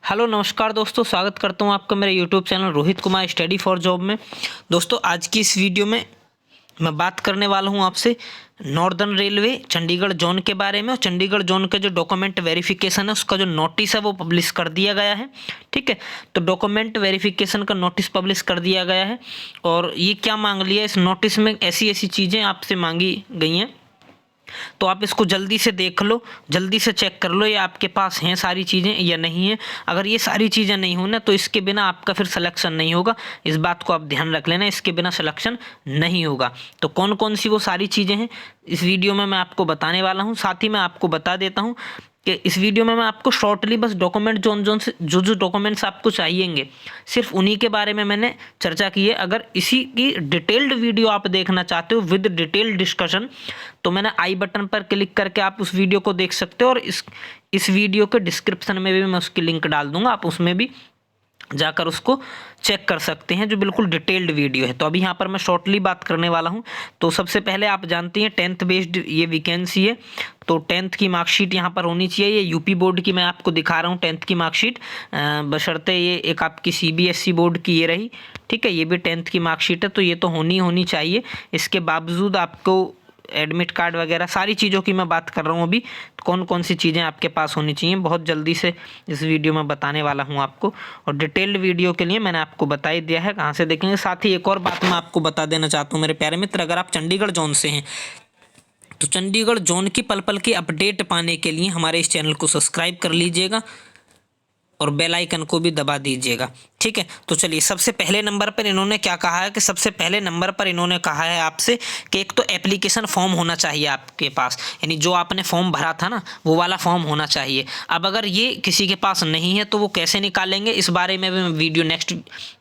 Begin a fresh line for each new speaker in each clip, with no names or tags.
Hello नमस्कार दोस्तों, स्वागत करता हूं आपका मेरे YouTube channel Rohit Kumar study for job में। दोस्तों आज की इस वीडियो में मैं बात करने वाला हूं आपसे नॉर्दर्न रेलवे चंडीगढ़ जोन के बारे में। और चंडीगढ़ जोन के जो डॉक्यूमेंट वेरिफिकेशन है उसका जो नोटिस है वो पब्लिश कर दिया गया है। ठीक है, तो डॉक्यूमेंट वेरिफिकेशन का नोटिस पब्लिश कर दिया गया है। और ये क्या मांग लिया, इस नोटिस में ऐसी ऐसी चीज़ें आपसे मांगी गई हैं, तो आप इसको जल्दी से देख लो, जल्दी से चेक कर लो ये आपके पास हैं सारी चीज़ें या नहीं है। अगर ये सारी चीज़ें नहीं हो ना तो इसके बिना आपका फिर सिलेक्शन नहीं होगा। इस बात को आप ध्यान रख लेना, इसके बिना सिलेक्शन नहीं होगा। तो कौन कौन सी वो सारी चीज़ें हैं इस वीडियो में मैं आपको बताने वाला हूँ। साथ ही मैं आपको बता देता हूँ कि इस वीडियो में मैं आपको शॉर्टली बस डॉक्यूमेंट जोन से जो डॉक्यूमेंट्स आपको चाहिएंगे सिर्फ उन्हीं के बारे में मैंने चर्चा की है। अगर इसी की डिटेल्ड वीडियो आप देखना चाहते हो विद डिटेल्ड डिस्कशन तो मैंने आई बटन पर क्लिक करके आप उस वीडियो को देख सकते हो। और इस वीडियो के डिस्क्रिप्शन में भी मैं उसकी लिंक डाल दूंगा, आप उसमें भी जाकर उसको चेक कर सकते हैं, जो बिल्कुल डिटेल्ड वीडियो है। तो अभी यहाँ पर मैं शॉर्टली बात करने वाला हूँ। तो सबसे पहले आप जानते हैं 10th बेस्ड ये वैकेंसी है, तो 10th की मार्कशीट यहाँ पर होनी चाहिए। ये यूपी बोर्ड की मैं आपको दिखा रहा हूँ 10th की मार्कशीट, बशर्ते ये एक आपकी सीबीएसई बोर्ड की ये रही। ठीक है, ये भी 10th की मार्कशीट है, तो ये तो होनी चाहिए। इसके बावजूद आपको एडमिट कार्ड वगैरह सारी चीज़ों की मैं बात कर रहा हूँ। अभी कौन कौन सी चीज़ें आपके पास होनी चाहिए बहुत जल्दी से इस वीडियो में बताने वाला हूँ आपको। और डिटेल्ड वीडियो के लिए मैंने आपको बता ही दिया है कहाँ से देखेंगे। साथ ही एक और बात मैं आपको बता देना चाहता हूँ मेरे प्यारे मित्र, अगर आप चंडीगढ़ जोन से हैं तो चंडीगढ़ जोन की पल पल की अपडेट पाने के लिए हमारे इस चैनल को सब्सक्राइब कर लीजिएगा और बेल आइकन को भी दबा दीजिएगा। ठीक है, तो चलिए सबसे पहले नंबर पर इन्होंने क्या कहा है कि सबसे पहले नंबर पर इन्होंने कहा है आपसे कि एक तो एप्लीकेशन फॉर्म होना चाहिए आपके पास, यानी जो आपने फॉर्म भरा था ना वो वाला फॉर्म होना चाहिए। अब अगर ये किसी के पास नहीं है तो वो कैसे निकालेंगे, इस बारे में भी मैं वीडियो नेक्स्ट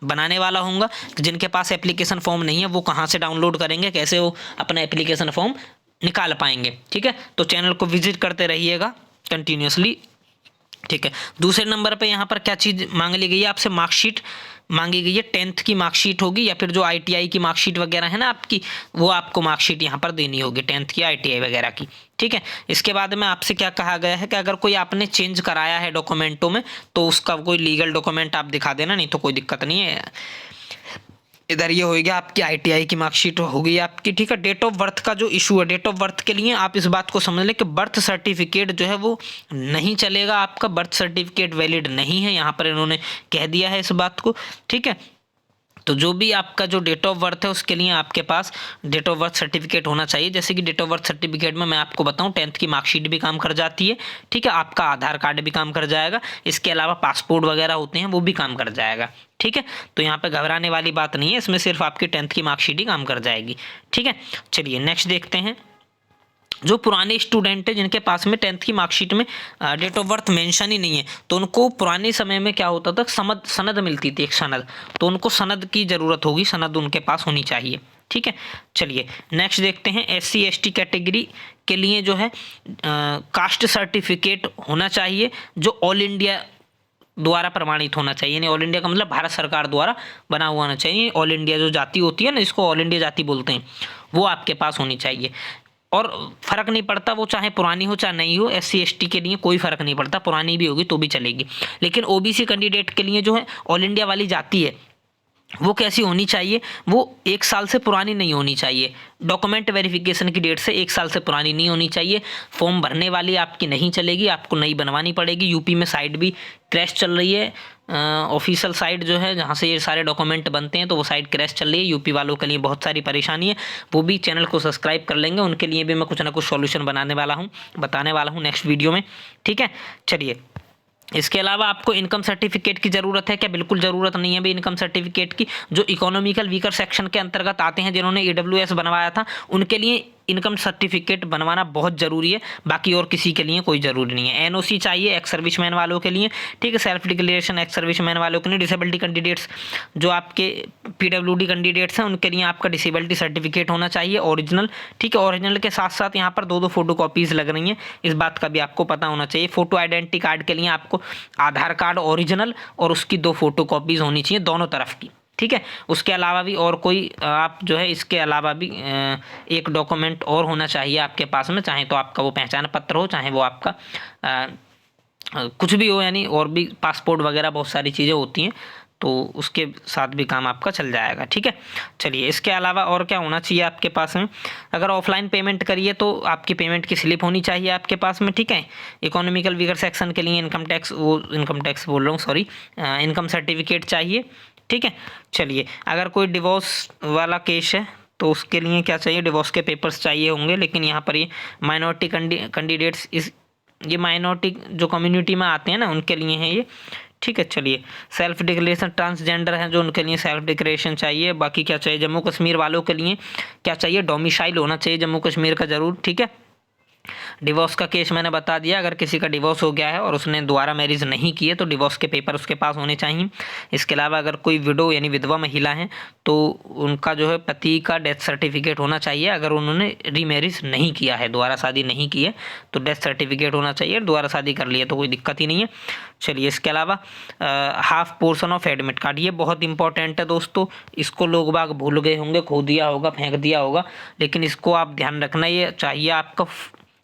बनाने वाला हूँ। जिनके पास एप्लीकेशन फॉर्म नहीं है वो कहाँ से डाउनलोड करेंगे, कैसे वो अपना एप्लीकेशन फॉर्म निकाल पाएंगे। ठीक है, तो चैनल को विजिट करते रहिएगा कंटिन्यूसली। ठीक है, दूसरे नंबर पे यहाँ पर क्या चीज़ मांग ली गई है आपसे, मार्कशीट मांगी गई है। 10th की मार्कशीट होगी या फिर जो आईटीआई की मार्कशीट वगैरह है ना आपकी, वो आपको मार्कशीट यहाँ पर देनी होगी 10th की आईटीआई वगैरह की। ठीक है, इसके बाद में आपसे क्या कहा गया है कि अगर कोई आपने चेंज कराया है डॉक्यूमेंटों में तो उसका कोई लीगल डॉक्यूमेंट आप दिखा देना, नहीं तो कोई दिक्कत नहीं है। इधर ये हो गया आपकी आईटीआई की मार्कशीट हो गई आपकी। ठीक है, डेट ऑफ बर्थ का जो इशू है, डेट ऑफ बर्थ के लिए आप इस बात को समझ लें कि बर्थ सर्टिफिकेट जो है वो नहीं चलेगा, आपका बर्थ सर्टिफिकेट वैलिड नहीं है, यहाँ पर इन्होंने कह दिया है इस बात को। ठीक है, तो जो भी आपका जो डेट ऑफ बर्थ है उसके लिए आपके पास डेट ऑफ बर्थ सर्टिफिकेट होना चाहिए। जैसे कि डेट ऑफ बर्थ सर्टिफिकेट में मैं आपको बताऊं 10th की मार्कशीट भी काम कर जाती है। ठीक है, आपका आधार कार्ड भी काम कर जाएगा, इसके अलावा पासपोर्ट वगैरह होते हैं वो भी काम कर जाएगा। ठीक है, तो यहाँ पे घबराने वाली बात नहीं है, इसमें सिर्फ आपकी 10th की मार्कशीट ही काम कर जाएगी। ठीक है, चलिए नेक्स्ट देखते हैं। जो पुराने स्टूडेंट हैं जिनके पास में 10th की मार्कशीट में डेट ऑफ बर्थ मेंशन ही नहीं है तो उनको पुराने समय में क्या होता था, सनद मिलती थी, एक सनद, तो उनको सनद की ज़रूरत होगी, सनद उनके पास होनी चाहिए। ठीक है, चलिए नेक्स्ट देखते हैं। SC ST कैटेगरी के लिए जो है कास्ट सर्टिफिकेट होना चाहिए जो ऑल इंडिया द्वारा प्रमाणित होना चाहिए। यानी ऑल इंडिया का मतलब भारत सरकार द्वारा बना हुआ होना चाहिए। ऑल इंडिया जो जाति होती है ना, जिसको ऑल इंडिया जाति बोलते हैं, वो आपके पास होनी चाहिए। और फ़र्क नहीं पड़ता वो चाहे पुरानी हो चाहे नहीं हो, SC ST के लिए कोई फ़र्क नहीं पड़ता, पुरानी भी होगी तो भी चलेगी। लेकिन OBC कैंडिडेट के लिए जो है ऑल इंडिया वाली जाति है वो कैसी होनी चाहिए, वो 1 साल से पुरानी नहीं होनी चाहिए। डॉक्यूमेंट वेरिफिकेशन की डेट से 1 साल से पुरानी नहीं होनी चाहिए। फॉर्म भरने वाली आपकी नहीं चलेगी, आपको नई बनवानी पड़ेगी। यूपी में साइट भी क्रैश चल रही है, ऑफिशियल साइट जो है जहाँ से ये सारे डॉक्यूमेंट बनते हैं तो वो साइट क्रैश चल रही है। यूपी वालों के लिए बहुत सारी परेशानी है, वो भी चैनल को सब्सक्राइब कर लेंगे, उनके लिए भी मैं कुछ ना कुछ सॉल्यूशन बनाने वाला हूँ, बताने वाला हूँ नेक्स्ट वीडियो में। ठीक है, चलिए इसके अलावा आपको इनकम सर्टिफिकेट की ज़रूरत है क्या? बिल्कुल ज़रूरत नहीं है भाई इनकम सर्टिफिकेट की। जो इकोनॉमिकल वीकर सेक्शन के अंतर्गत आते हैं, जिन्होंने EWS बनवाया था, उनके लिए इनकम सर्टिफिकेट बनवाना बहुत ज़रूरी है, बाकी और किसी के लिए कोई ज़रूरी नहीं है। NOC चाहिए एक्स सर्विसमैन वालों के लिए। ठीक है, सेल्फ डिक्लेरेशन एक्स सर्विसमैन वालों के लिए। डिसेबिलिटी कैंडिडेट्स जो आपके PWD कैंडिडेट्स हैं उनके लिए आपका डिसेबिलिटी सर्टिफिकेट होना चाहिए ओरिजिनल। ठीक है, ओरिजिनल के साथ साथ यहाँ पर 2 फोटो कॉपीज़ लग रही हैं, इस बात का भी आपको पता होना चाहिए। फ़ोटो आइडेंटिटी कार्ड के लिए आपको आधार कार्ड ओरिजिनल और उसकी 2 फोटो कॉपीज़ होनी चाहिए दोनों तरफ की। ठीक है, उसके अलावा भी और कोई आप जो है इसके अलावा भी एक डॉक्यूमेंट और होना चाहिए आपके पास में, चाहे तो आपका वो पहचान पत्र हो, चाहे वो आपका कुछ भी हो, यानी और भी पासपोर्ट वगैरह बहुत सारी चीज़ें होती हैं, तो उसके साथ भी काम आपका चल जाएगा। ठीक है, चलिए इसके अलावा और क्या होना चाहिए आपके पास में? अगर ऑफलाइन पेमेंट करिए तो आपकी पेमेंट की स्लिप होनी चाहिए आपके पास में। ठीक है, इकोनॉमिकल वीकर सेक्शन के लिए इनकम टैक्स बोल रहा हूँ, सॉरी, इनकम सर्टिफिकेट चाहिए। ठीक है, चलिए अगर कोई डिवोर्स वाला केस है तो उसके लिए क्या चाहिए? डिवोर्स के पेपर्स चाहिए होंगे, लेकिन यहाँ पर ये माइनॉरिटी कैंडिडेट्स, ये माइनॉरिटी जो कम्युनिटी में आते हैं ना, उनके लिए है ये। ठीक है, चलिए सेल्फ डिक्लेरेशन, ट्रांसजेंडर हैं जो, उनके लिए सेल्फ डिक्लेरेशन चाहिए। बाकी क्या चाहिए? जम्मू कश्मीर वालों के लिए क्या चाहिए? डोमिसाइल होना चाहिए जम्मू कश्मीर का ज़रूर। ठीक है, डिवोर्स का केस मैंने बता दिया, अगर किसी का डिवोर्स हो गया है और उसने दोबारा मैरिज नहीं की है तो डिवोर्स के पेपर उसके पास होने चाहिए। इसके अलावा अगर कोई विडो यानी विधवा महिला है तो उनका जो है पति का डेथ सर्टिफिकेट होना चाहिए। अगर उन्होंने रीमैरिज नहीं किया है, दोबारा शादी नहीं की है, तो डेथ सर्टिफिकेट होना चाहिए। दोबारा शादी कर ली है तो कोई दिक्कत ही नहीं है। चलिए इसके अलावा half portion of admit card, ये बहुत इंपॉर्टेंट है दोस्तों। इसको लोग बाग भूल गए होंगे, खो दिया होगा, फेंक दिया होगा, लेकिन इसको आप ध्यान रखना, ये चाहिए आपका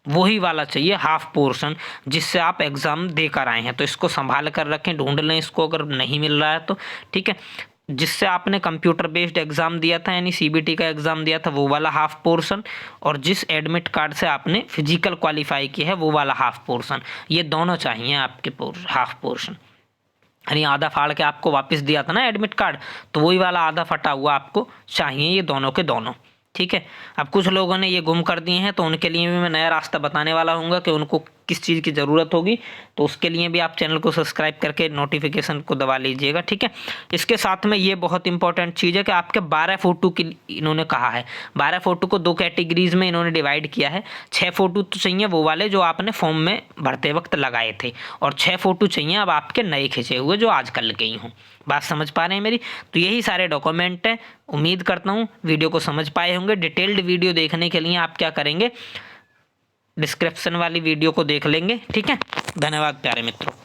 वही वाला चाहिए हाफ पोर्शन जिससे आप एग्ज़ाम देकर आए हैं। तो इसको संभाल कर रखें, ढूंढ लें इसको अगर नहीं मिल रहा है तो। ठीक है, जिससे आपने कंप्यूटर बेस्ड एग्ज़ाम दिया था यानी सीबीटी का एग्ज़ाम दिया था वो वाला हाफ पोर्शन, और जिस एडमिट कार्ड से आपने फिजिकल क्वालिफाई किया है वो वाला हाफ पोर्शन, ये दोनों चाहिए आपके हाफ पोर्शन। यानी आधा फाड़ के आपको वापस दिया था ना एडमिट कार्ड, तो वही वाला आधा फटा हुआ आपको चाहिए, ये दोनों के दोनों। ठीक है, अब कुछ लोगों ने ये गुम कर दिए हैं तो उनके लिए भी मैं नया रास्ता बताने वाला हूँ कि उनको किस चीज़ की ज़रूरत होगी, तो उसके लिए भी आप चैनल को सब्सक्राइब करके नोटिफिकेशन को दबा लीजिएगा। ठीक है, इसके साथ में ये बहुत इंपॉर्टेंट चीज़ है कि आपके 12 फ़ोटो की इन्होंने कहा है, 12 फ़ोटो को 2 कैटेगरीज में इन्होंने डिवाइड किया है। 6 फ़ोटो तो चाहिए वो वाले जो आपने फॉर्म में भरते वक्त लगाए थे, और 6 फ़ोटो चाहिए अब आपके नए खींचे हुए जो आजकल के ही हों। बात समझ पा रहे हैं मेरी? तो यही सारे डॉक्यूमेंट हैं। उम्मीद करता हूँ वीडियो को समझ पाए होंगे। डिटेल्ड वीडियो देखने के लिए आप क्या करेंगे? डिस्क्रिप्शन वाली वीडियो को देख लेंगे। ठीक है, धन्यवाद प्यारे मित्रों।